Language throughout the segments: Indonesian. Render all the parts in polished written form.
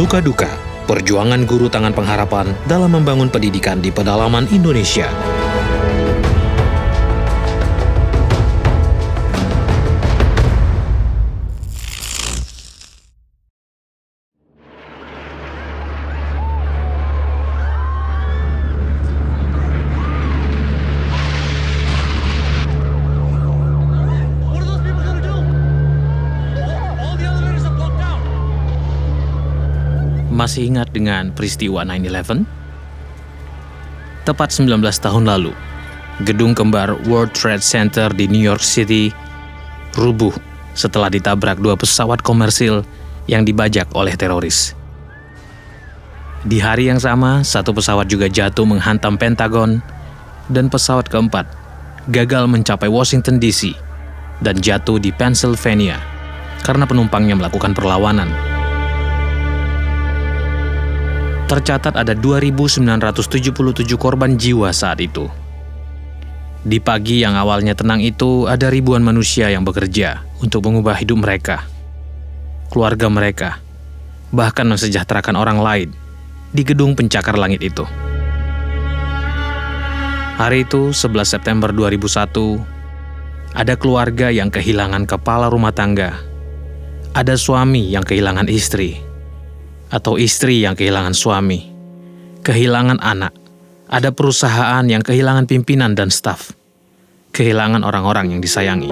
Suka duka, perjuangan guru Tangan Pengharapan dalam membangun pendidikan di pedalaman Indonesia. Masih ingat dengan peristiwa 9/11? Tepat 19 tahun lalu, gedung kembar World Trade Center di New York City rubuh setelah ditabrak dua pesawat komersil yang dibajak oleh teroris. Di hari yang sama, satu pesawat juga jatuh menghantam Pentagon, dan pesawat keempat gagal mencapai Washington DC dan jatuh di Pennsylvania karena penumpangnya melakukan perlawanan. Tercatat ada 2.977 korban jiwa saat itu. Di pagi yang awalnya tenang itu, ada ribuan manusia yang bekerja untuk mengubah hidup mereka, keluarga mereka, bahkan mensejahterakan orang lain di gedung pencakar langit itu. Hari itu, 11 September 2001, ada keluarga yang kehilangan kepala rumah tangga, ada suami yang kehilangan istri, atau istri yang kehilangan suami, kehilangan anak, ada perusahaan yang kehilangan pimpinan dan staf, kehilangan orang-orang yang disayangi.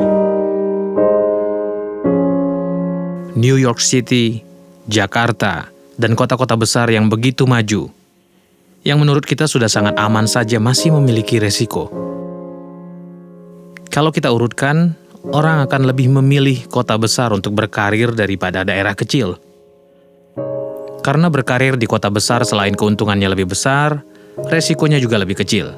New York City, Jakarta, dan kota-kota besar yang begitu maju, yang menurut kita sudah sangat aman saja masih memiliki resiko. Kalau kita urutkan, orang akan lebih memilih kota besar untuk berkarir daripada daerah kecil. Karena berkarir di kota besar selain keuntungannya lebih besar, resikonya juga lebih kecil.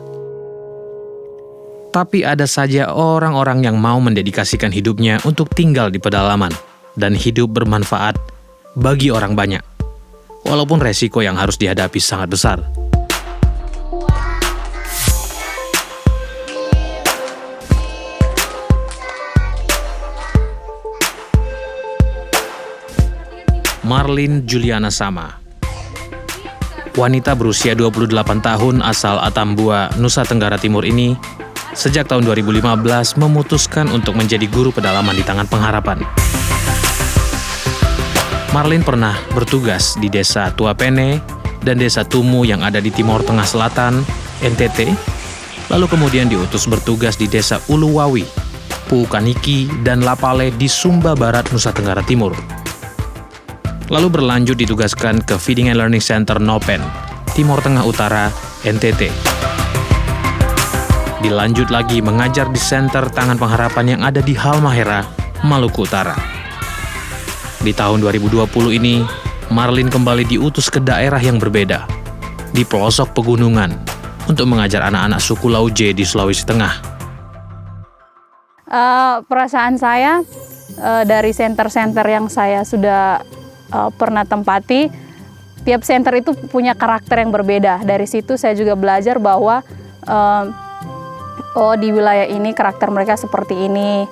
Tapi ada saja orang-orang yang mau mendedikasikan hidupnya untuk tinggal di pedalaman dan hidup bermanfaat bagi orang banyak, walaupun resiko yang harus dihadapi sangat besar. Marlin Juliana Sama, wanita berusia 28 tahun asal Atambua, Nusa Tenggara Timur ini, sejak tahun 2015 memutuskan untuk menjadi guru pedalaman di Tangan Pengharapan. Marlin pernah bertugas di Desa Tuapene dan Desa Tumu yang ada di Timor Tengah Selatan, NTT, lalu kemudian diutus bertugas di Desa Uluwawi, Puukaniki, dan Lapale di Sumba Barat, Nusa Tenggara Timur. Lalu berlanjut ditugaskan ke Feeding and Learning Center Nopen, Timor Tengah Utara, NTT. Dilanjut lagi mengajar di Center Tangan Pengharapan yang ada di Halmahera, Maluku Utara. Di tahun 2020 ini, Marlin kembali diutus ke daerah yang berbeda, di pelosok pegunungan, untuk mengajar anak-anak suku Lauje di Sulawesi Tengah. Perasaan saya dari center-center yang saya sudah pernah tempati, tiap center itu punya karakter yang berbeda. Dari situ saya juga belajar bahwa di wilayah ini karakter mereka seperti ini,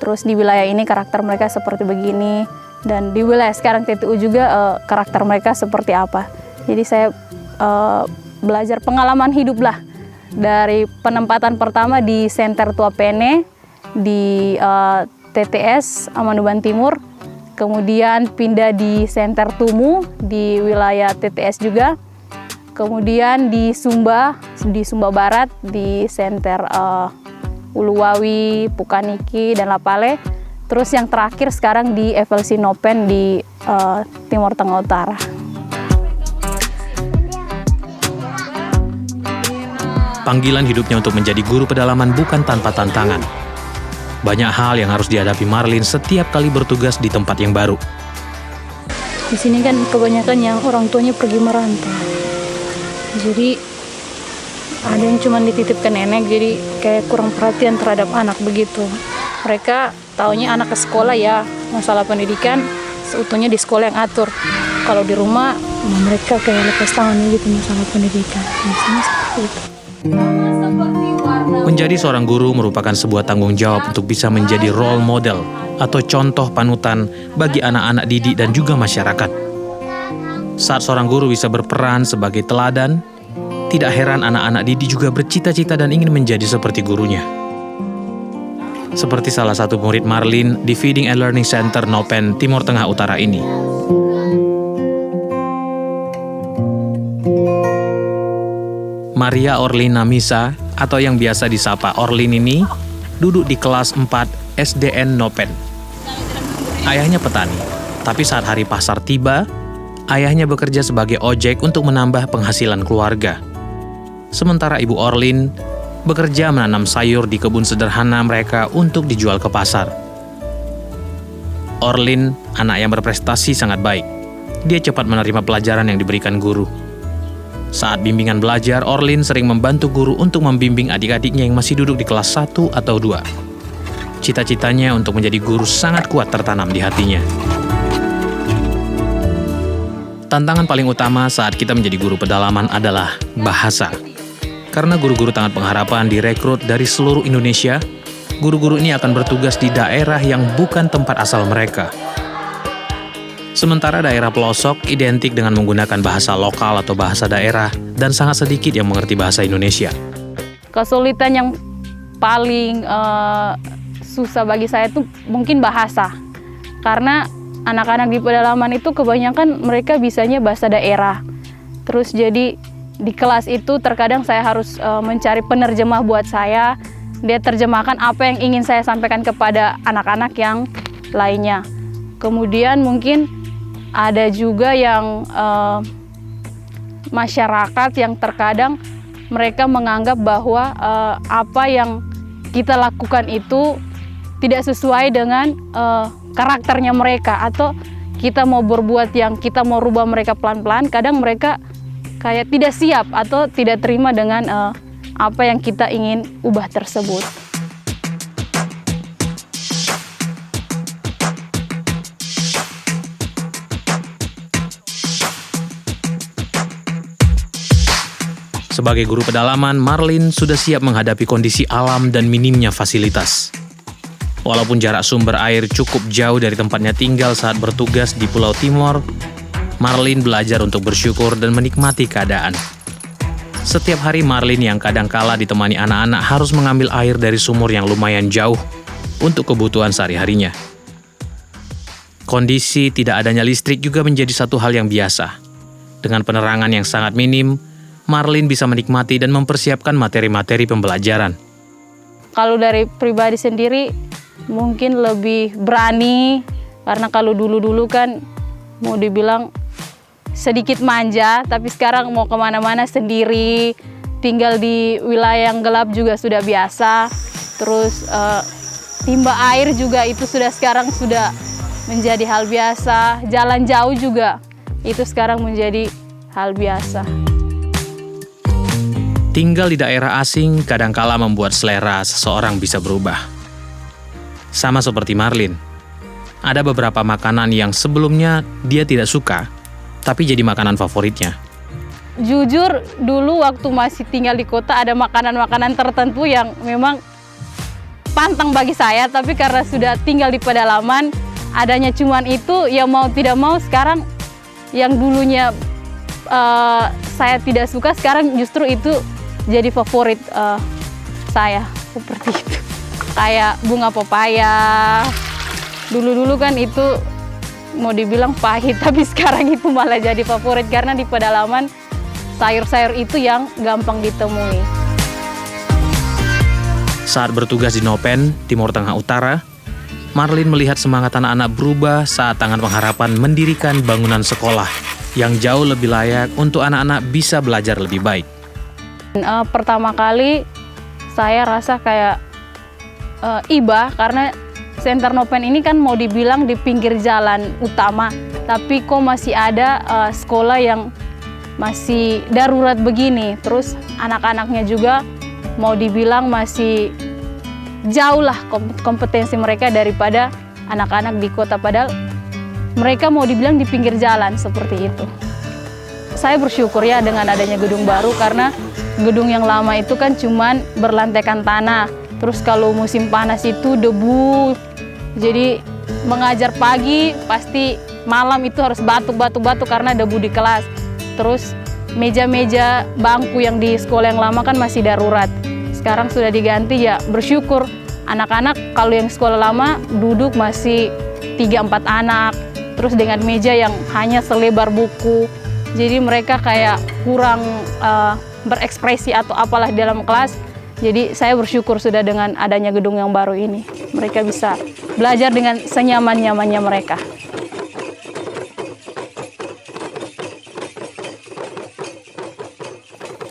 terus di wilayah ini karakter mereka seperti begini, dan di wilayah sekarang TTU juga karakter mereka seperti apa. Jadi saya belajar pengalaman hidup lah, dari penempatan pertama di Center Tuapene di TTS Amanduban Timur, kemudian pindah di Center Tumu di wilayah TTS juga, kemudian di Sumba Barat di Center Uluwawi, Puukaniki, dan Lapale, terus yang terakhir sekarang di FLC Nopen di Timor Tengah Utara. Panggilan hidupnya untuk menjadi guru pedalaman bukan tanpa tantangan. Banyak hal yang harus dihadapi Marlin setiap kali bertugas di tempat yang baru. Di sini kan kebanyakan yang orang tuanya pergi merantau. Jadi ada yang cuma dititipkan nenek, jadi kayak kurang perhatian terhadap anak begitu. Mereka taunya anak ke sekolah ya, masalah pendidikan seutuhnya di sekolah yang atur. Kalau di rumah mereka kayak lepas tangan gitu masalah pendidikan. Biasanya seperti itu. Menjadi seorang guru merupakan sebuah tanggung jawab untuk bisa menjadi role model atau contoh panutan bagi anak-anak didik dan juga masyarakat. Saat seorang guru bisa berperan sebagai teladan, tidak heran anak-anak didik juga bercita-cita dan ingin menjadi seperti gurunya. Seperti salah satu murid Marlin di Feeding and Learning Center Nopen, Timur Tengah Utara ini. Maria Orlina Misa, atau yang biasa disapa Orlin ini, duduk di kelas 4 SDN Nopen. Ayahnya petani, tapi saat hari pasar tiba, ayahnya bekerja sebagai ojek untuk menambah penghasilan keluarga. Sementara ibu Orlin bekerja menanam sayur di kebun sederhana mereka untuk dijual ke pasar. Orlin, anak yang berprestasi sangat baik. Dia cepat menerima pelajaran yang diberikan guru. Saat bimbingan belajar, Orlin sering membantu guru untuk membimbing adik-adiknya yang masih duduk di kelas 1 atau 2. Cita-citanya untuk menjadi guru sangat kuat tertanam di hatinya. Tantangan paling utama saat kita menjadi guru pedalaman adalah bahasa. Karena guru-guru Tangan Pengharapan direkrut dari seluruh Indonesia, guru-guru ini akan bertugas di daerah yang bukan tempat asal mereka. Sementara daerah pelosok identik dengan menggunakan bahasa lokal atau bahasa daerah dan sangat sedikit yang mengerti bahasa Indonesia. Kesulitan yang paling susah bagi saya itu mungkin bahasa. Karena anak-anak di pedalaman itu kebanyakan mereka bisanya bahasa daerah. Terus jadi di kelas itu terkadang saya harus mencari penerjemah buat saya. Dia terjemahkan apa yang ingin saya sampaikan kepada anak-anak yang lainnya. Kemudian mungkin ada juga yang masyarakat yang terkadang mereka menganggap bahwa apa yang kita lakukan itu tidak sesuai dengan karakternya mereka, atau kita mau berbuat yang kita mau rubah mereka pelan-pelan, kadang mereka kayak tidak siap atau tidak terima dengan apa yang kita ingin ubah tersebut. Sebagai guru pedalaman, Marlin sudah siap menghadapi kondisi alam dan minimnya fasilitas. Walaupun jarak sumber air cukup jauh dari tempatnya tinggal saat bertugas di Pulau Timor, Marlin belajar untuk bersyukur dan menikmati keadaan. Setiap hari Marlin yang kadang kala ditemani anak-anak harus mengambil air dari sumur yang lumayan jauh untuk kebutuhan sehari-harinya. Kondisi tidak adanya listrik juga menjadi satu hal yang biasa. Dengan penerangan yang sangat minim, Marlin bisa menikmati dan mempersiapkan materi-materi pembelajaran. Kalau dari pribadi sendiri, mungkin lebih berani, karena kalau dulu-dulu kan mau dibilang sedikit manja, tapi sekarang mau kemana-mana sendiri, tinggal di wilayah yang gelap juga sudah biasa. Terus timba air juga itu sekarang sudah menjadi hal biasa. Jalan jauh juga itu sekarang menjadi hal biasa. Tinggal di daerah asing kadangkala membuat selera seseorang bisa berubah. Sama seperti Marlin, ada beberapa makanan yang sebelumnya dia tidak suka, tapi jadi makanan favoritnya. Jujur, dulu waktu masih tinggal di kota ada makanan-makanan tertentu yang memang pantang bagi saya, tapi karena sudah tinggal di pedalaman, adanya cuman itu, ya mau tidak mau sekarang yang dulunya saya tidak suka, sekarang justru itu jadi favorit saya, seperti itu. Kayak bunga pepaya, dulu-dulu kan itu mau dibilang pahit, tapi sekarang itu malah jadi favorit karena di pedalaman sayur-sayur itu yang gampang ditemui. Saat bertugas di Nopen, Timur Tengah Utara, Marlin melihat semangat anak-anak berubah saat Tangan Pengharapan mendirikan bangunan sekolah yang jauh lebih layak untuk anak-anak bisa belajar lebih baik. Pertama kali saya rasa kayak iba, karena Center Nopen ini kan mau dibilang di pinggir jalan utama, tapi kok masih ada sekolah yang masih darurat begini. Terus anak-anaknya juga mau dibilang masih jauh lah kompetensi mereka daripada anak-anak di kota, padahal mereka mau dibilang di pinggir jalan seperti itu. Saya bersyukur ya dengan adanya gedung baru, karena gedung yang lama itu kan cuman berlantaikan tanah. Terus kalau musim panas itu debu. Jadi mengajar pagi pasti malam itu harus batuk karena debu di kelas. Terus meja-meja bangku yang di sekolah yang lama kan masih darurat. Sekarang sudah diganti, ya bersyukur. Anak-anak kalau yang sekolah lama duduk masih 3-4 anak. Terus dengan meja yang hanya selebar buku. Jadi mereka kayak kurang berekspresi atau apalah di dalam kelas. Jadi saya bersyukur sudah dengan adanya gedung yang baru ini. Mereka bisa belajar dengan senyaman-nyamannya mereka.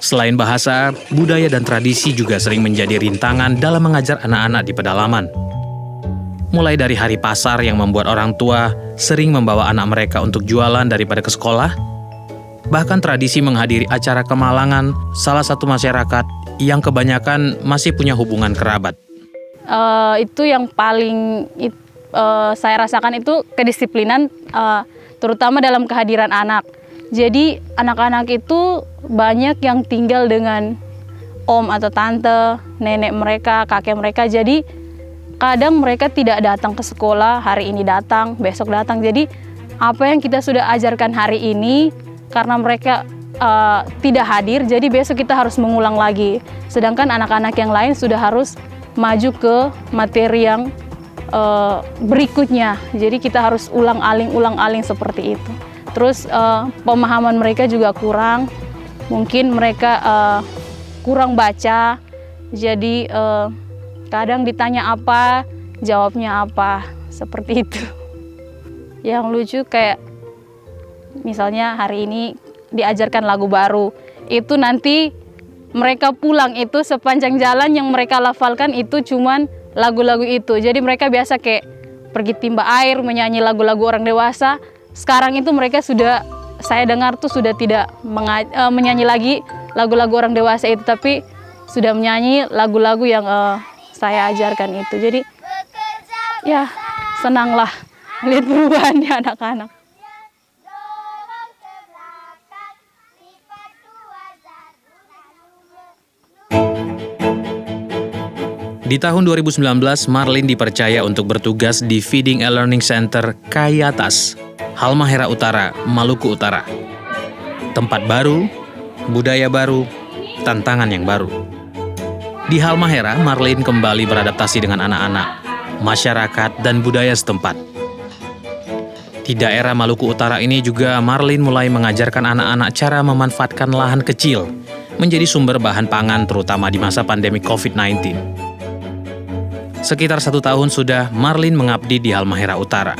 Selain bahasa, budaya dan tradisi juga sering menjadi rintangan dalam mengajar anak-anak di pedalaman. Mulai dari hari pasar yang membuat orang tua sering membawa anak mereka untuk jualan daripada ke sekolah, bahkan tradisi menghadiri acara kemalangan salah satu masyarakat yang kebanyakan masih punya hubungan kerabat. Itu yang paling saya rasakan itu kedisiplinan, terutama dalam kehadiran anak. Jadi anak-anak itu banyak yang tinggal dengan om atau tante, nenek mereka, kakek mereka. Jadi kadang mereka tidak datang ke sekolah, hari ini datang, besok datang. Jadi apa yang kita sudah ajarkan hari ini, karena mereka tidak hadir, jadi besok kita harus mengulang lagi. Sedangkan anak-anak yang lain sudah harus maju ke materi yang berikutnya. Jadi kita harus ulang aling seperti itu. Terus pemahaman mereka juga kurang. Mungkin mereka kurang baca. Jadi kadang ditanya apa, jawabnya apa. Seperti itu. Yang lucu kayak misalnya hari ini diajarkan lagu baru, itu nanti mereka pulang itu sepanjang jalan yang mereka lafalkan itu cuman lagu-lagu itu. Jadi mereka biasa kayak pergi timba air, menyanyi lagu-lagu orang dewasa. Sekarang itu mereka sudah, saya dengar tuh sudah tidak menyanyi lagi lagu-lagu orang dewasa itu, tapi sudah menyanyi lagu-lagu yang saya ajarkan itu. Jadi ya senanglah lihat perubahannya anak-anak. Di tahun 2019, Marlin dipercaya untuk bertugas di Feeding and Learning Center Kayatas, Halmahera Utara, Maluku Utara. Tempat baru, budaya baru, tantangan yang baru. Di Halmahera, Marlin kembali beradaptasi dengan anak-anak, masyarakat, dan budaya setempat. Di daerah Maluku Utara ini juga Marlin mulai mengajarkan anak-anak cara memanfaatkan lahan kecil menjadi sumber bahan pangan terutama di masa pandemi COVID-19. Sekitar 1 tahun sudah Marlin mengabdi di Halmahera Utara.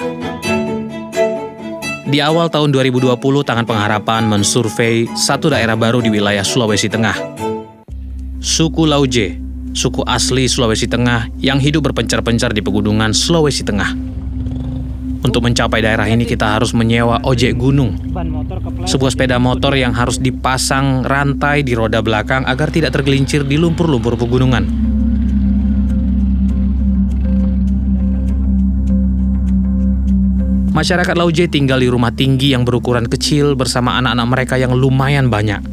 Di awal tahun 2020, Tangan Pengharapan mensurvei satu daerah baru di wilayah Sulawesi Tengah. Suku Lauje, suku asli Sulawesi Tengah yang hidup berpencar-pencar di pegunungan Sulawesi Tengah. Untuk mencapai daerah ini kita harus menyewa ojek gunung. Sebuah sepeda motor yang harus dipasang rantai di roda belakang agar tidak tergelincir di lumpur-lumpur pegunungan. Masyarakat Lauje tinggal di rumah tinggi yang berukuran kecil bersama anak-anak mereka yang lumayan banyak.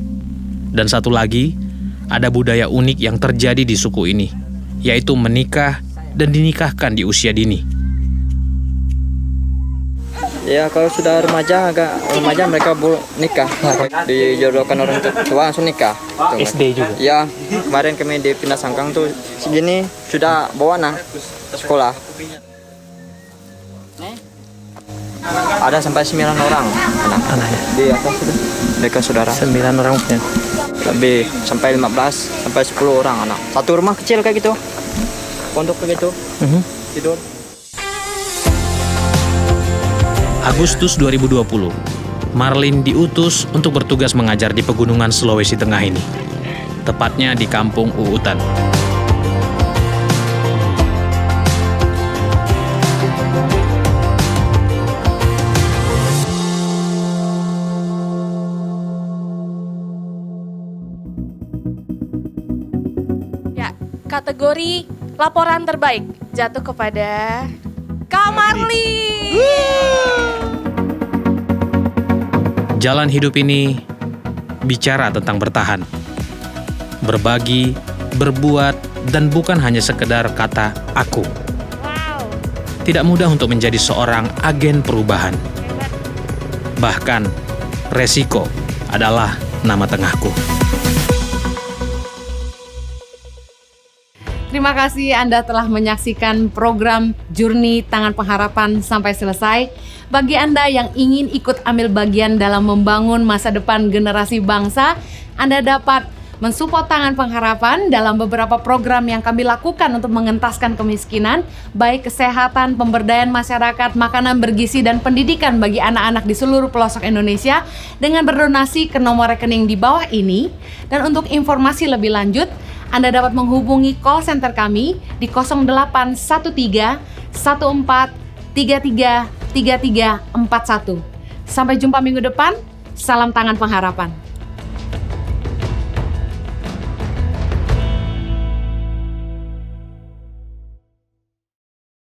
Dan satu lagi, ada budaya unik yang terjadi di suku ini, yaitu menikah dan dinikahkan di usia dini. Ya kalau sudah remaja mereka nikah, dijodohkan orang tua langsung nikah. SD juga? Ya, kemarin kami di Pindah Sangkang tuh segini sudah bawa anak sekolah. Ada sampai 9 orang anak-anaknya. Di atas sudah. Mereka saudara. 9 orang punya. Lebih sampai 15 sampai 10 orang anak. Satu rumah kecil kayak gitu. Pondok kayak gitu. Tidur. Agustus 2020, Marlin diutus untuk bertugas mengajar di pegunungan Sulawesi Tengah ini. Tepatnya di Kampung Uutan. Kategori laporan terbaik jatuh kepada Kak Marlin. Jalan hidup ini bicara tentang bertahan, berbagi, berbuat, dan bukan hanya sekedar kata aku. Wow. Tidak mudah untuk menjadi seorang agen perubahan. Bahkan, resiko adalah nama tengahku. Terima kasih Anda telah menyaksikan program Journey Tangan Pengharapan sampai selesai. Bagi Anda yang ingin ikut ambil bagian dalam membangun masa depan generasi bangsa, Anda dapat mensupport Tangan Pengharapan dalam beberapa program yang kami lakukan untuk mengentaskan kemiskinan, baik kesehatan, pemberdayaan masyarakat, makanan bergizi, dan pendidikan bagi anak-anak di seluruh pelosok Indonesia dengan berdonasi ke nomor rekening di bawah ini. Dan untuk informasi lebih lanjut, Anda dapat menghubungi call center kami di 0813 14 33 3341. Sampai jumpa minggu depan. Salam Tangan Pengharapan.